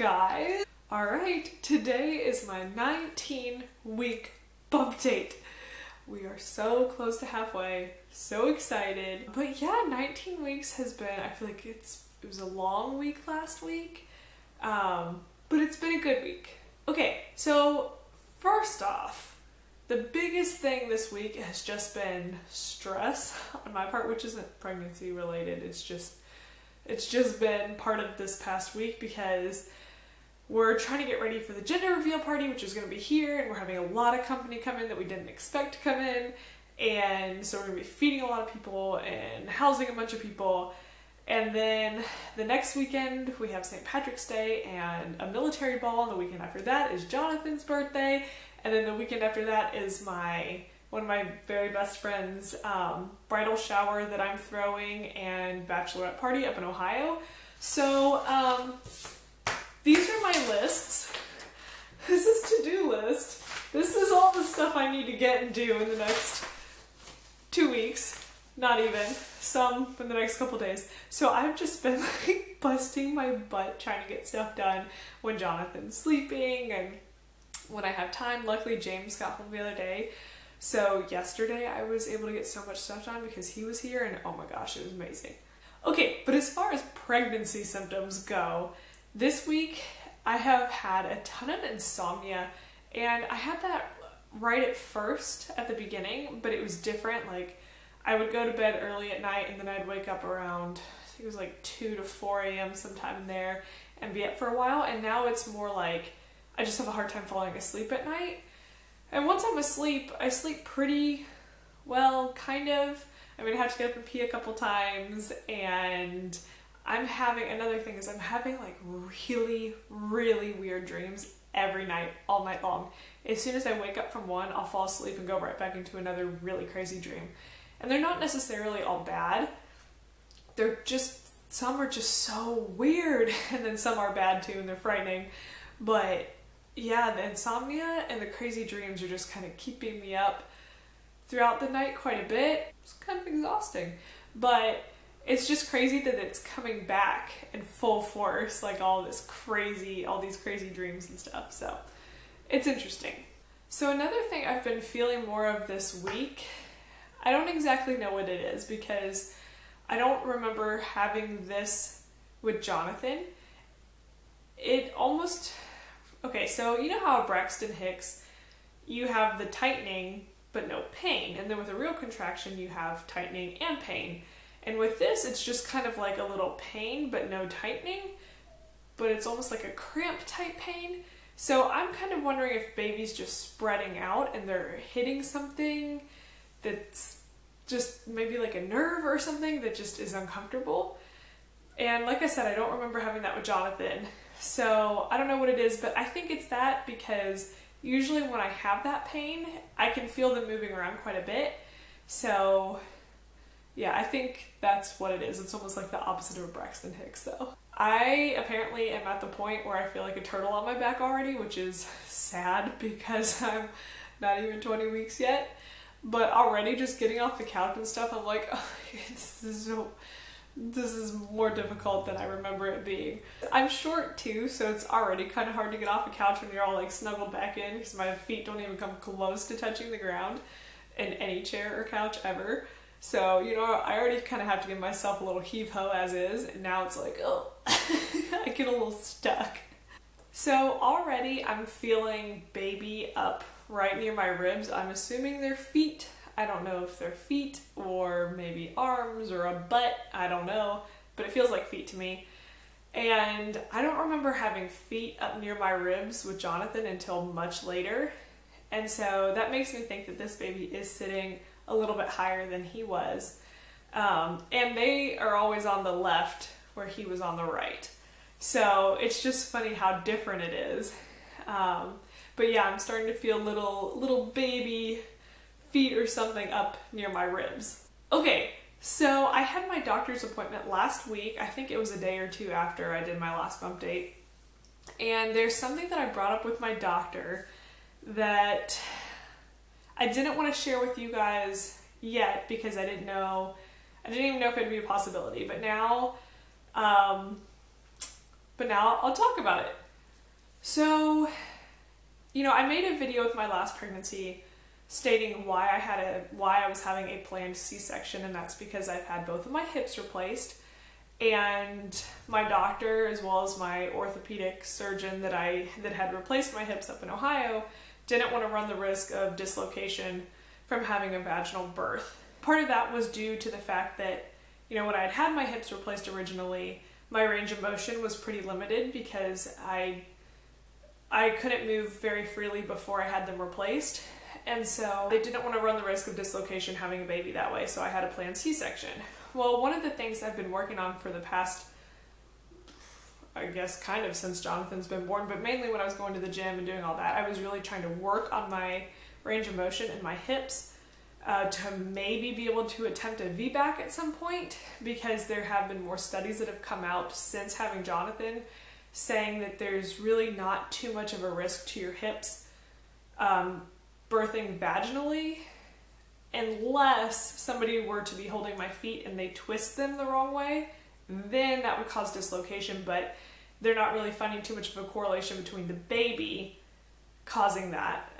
guys? Alright, today is my 19-week bump date. We are so close to halfway, so excited. But yeah, 19 weeks has been, I feel like it was a long week last week, but it's been a good week. Okay, so first off, the biggest thing this week has just been stress on my part, which isn't pregnancy related. It's just been part of this past week because we're trying to get ready for the gender reveal party, which is going to be here, and we're having a lot of company come in that we didn't expect to come in, and so we're going to be feeding a lot of people and housing a bunch of people. And then the next weekend we have St. Patrick's Day and a military ball, and the weekend after that is Jonathan's birthday, and then the weekend after that is one of my very best friends' bridal shower that I'm throwing and bachelorette party up in Ohio. So these are my lists. This is to-do list. This is all the stuff I need to get and do in the next 2 weeks. Not even. Some in the next couple days. So I've just been like busting my butt trying to get stuff done when Jonathan's sleeping and when I have time. Luckily James got home the other day. So yesterday I was able to get so much stuff done because he was here, and oh my gosh, it was amazing. Okay, but as far as pregnancy symptoms go, this week I have had a ton of insomnia, and I had that right at first at the beginning, but it was different. Like, I would go to bed early at night and then I'd wake up around, I think it was like 2 to 4 a.m. sometime in there and be up for a while, and now it's more like I just have a hard time falling asleep at night. And once I'm asleep, I sleep pretty well, kind of. I mean, I have to get up and pee a couple times, and another thing is I'm having like really, really weird dreams every night, all night long. As soon as I wake up from one, I'll fall asleep and go right back into another really crazy dream. And they're not necessarily all bad. Some are just so weird, and then some are bad too, and they're frightening. But yeah, the insomnia and the crazy dreams are just kind of keeping me up throughout the night quite a bit. It's kind of exhausting, but it's just crazy that it's coming back in full force, like all these crazy dreams and stuff. So it's interesting. So another thing I've been feeling more of this week, I don't exactly know what it is because I don't remember having this with Jonathan. Okay, so you know how Braxton Hicks, you have the tightening but no pain, and then with a real contraction you have tightening and pain. And with this, it's just kind of like a little pain but no tightening, but it's almost like a cramp type pain. So I'm kind of wondering if baby's just spreading out and they're hitting something that's just maybe like a nerve or something that just is uncomfortable. And like I said, I don't remember having that with Jonathan. So I don't know what it is, but I think it's that because usually when I have that pain, I can feel them moving around quite a bit. So yeah, I think that's what it is. It's almost like the opposite of a Braxton Hicks though. I apparently am at the point where I feel like a turtle on my back already, which is sad because I'm not even 20 weeks yet. But already just getting off the couch and stuff, I'm like, oh, this is more difficult than I remember it being. I'm short too, so it's already kind of hard to get off the couch when you're all like snuggled back in because my feet don't even come close to touching the ground in any chair or couch ever. So, you know, I already kind of have to give myself a little heave-ho as is, and now it's like, oh, I get a little stuck. So already I'm feeling baby up right near my ribs. I'm assuming they're feet. I don't know if they're feet or maybe arms or a butt. I don't know, but it feels like feet to me. And I don't remember having feet up near my ribs with Jonathan until much later. And so that makes me think that this baby is sitting a little bit higher than he was. And they are always on the left where he was on the right. So it's just funny how different it is. But yeah, I'm starting to feel little baby feet or something up near my ribs. Okay, so I had my doctor's appointment last week. I think it was a day or two after I did my last bump date. And there's something that I brought up with my doctor that I didn't want to share with you guys yet because I didn't even know if it'd be a possibility. But now I'll talk about it. So, I made a video with my last pregnancy stating why I was having a planned C-section, and that's because I've had both of my hips replaced, and my doctor, as well as my orthopedic surgeon that had replaced my hips up in Ohio, didn't want to run the risk of dislocation from having a vaginal birth. Part of that was due to the fact that, when I had my hips replaced originally, my range of motion was pretty limited because I couldn't move very freely before I had them replaced. And so they didn't want to run the risk of dislocation having a baby that way, so I had a planned C-section. Well, one of the things I've been working on for the past, I guess kind of since Jonathan's been born, but mainly when I was going to the gym and doing all that, I was really trying to work on my range of motion in my hips to maybe be able to attempt a Vbac at some point, because there have been more studies that have come out since having Jonathan saying that there's really not too much of a risk to your hips birthing vaginally, unless somebody were to be holding my feet and they twist them the wrong way, then that would cause dislocation, but they're not really finding too much of a correlation between the baby causing that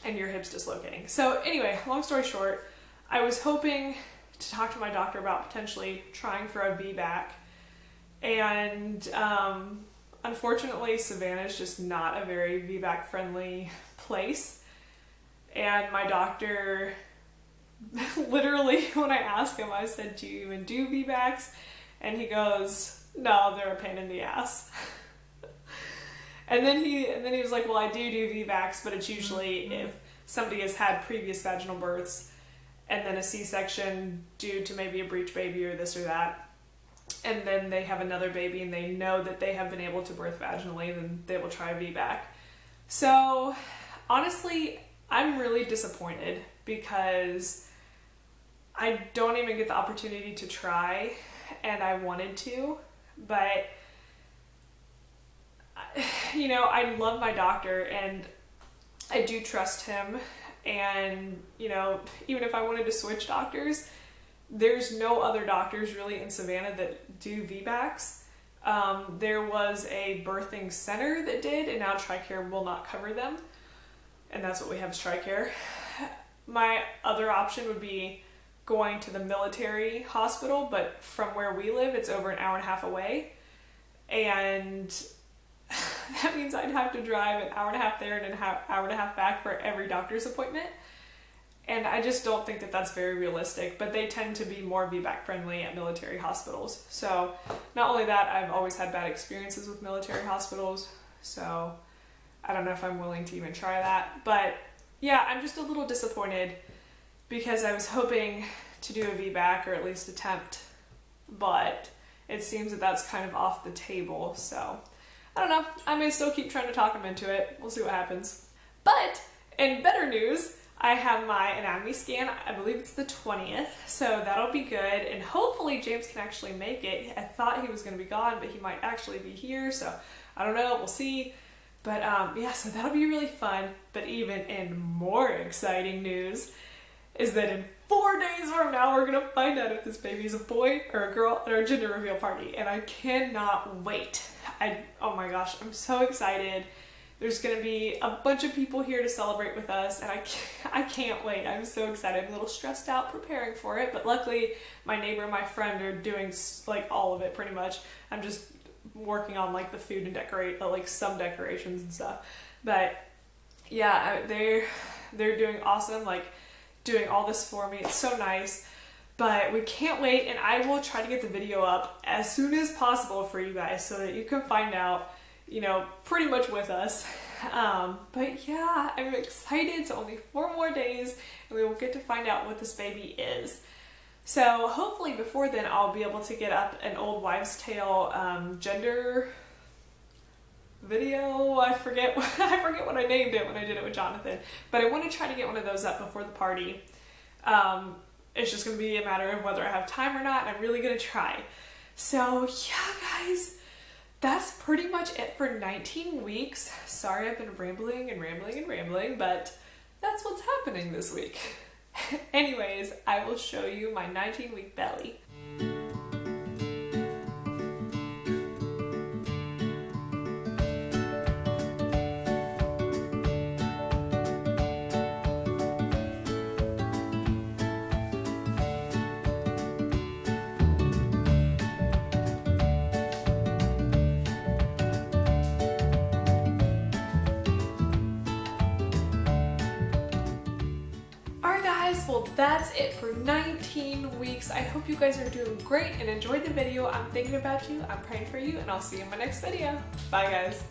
and your hips dislocating. So anyway, long story short, I was hoping to talk to my doctor about potentially trying for a Vbac, and unfortunately Savannah is just not a very Vbac friendly place. And my doctor, literally when I asked him, I said, do you even do Vbacs? And he goes, no, they're a pain in the ass. and then he was like, well, I do Vbacs, but it's usually if somebody has had previous vaginal births and then a C-section due to maybe a breech baby or this or that, and then they have another baby and they know that they have been able to birth vaginally, then they will try a Vbac. So honestly, I'm really disappointed because I don't even get the opportunity to try, and I wanted to, but I love my doctor and I do trust him, and even if I wanted to switch doctors, there's no other doctors really in Savannah that do Vbacs. There was a birthing center that did, and now TRICARE will not cover them. And that's what we have is TRICARE. My other option would be going to the military hospital, but from where we live, it's over an hour and a half away. And that means I'd have to drive an hour and a half there and an hour and a half back for every doctor's appointment. And I just don't think that that's very realistic, but they tend to be more Vbac friendly at military hospitals. So not only that, I've always had bad experiences with military hospitals, so I don't know if I'm willing to even try that. But yeah, I'm just a little disappointed because I was hoping to do a Vbac or at least attempt, but it seems that that's kind of off the table. So I don't know. I may still keep trying to talk him into it. We'll see what happens. But in better news, I have my anatomy scan. I believe it's the 20th, so that'll be good. And hopefully James can actually make it. I thought he was going to be gone, but he might actually be here, so I don't know. We'll see. But yeah, so that'll be really fun. But even in more exciting news is that in 4 days from now, we're going to find out if this baby is a boy or a girl at our gender reveal party. And I cannot wait. Oh my gosh, I'm so excited. There's going to be a bunch of people here to celebrate with us, and I can't wait. I'm so excited. I'm a little stressed out preparing for it, but luckily my neighbor and my friend are doing like all of it pretty much. I'm just working on like the food and like some decorations and stuff. But yeah, they're doing awesome, like doing all this for me. It's so nice. But we can't wait, and I will try to get the video up as soon as possible for you guys so that you can find out, pretty much with us. But yeah, I'm excited. So only 4 more days and we will get to find out what this baby is. So hopefully before then I'll be able to get up an old wives' tale gender video. I forget what I named it when I did it with Jonathan, but I want to try to get one of those up before the party. It's just going to be a matter of whether I have time or not, and I'm really going to try. So yeah, guys, that's pretty much it for 19 weeks. Sorry I've been rambling, but that's what's happening this week. Anyways, I will show you my 19-week belly. well that's it for 19 weeks. I hope you guys are doing great and enjoyed the video. I'm thinking about you, I'm praying for you, and I'll see you in my next video. Bye guys.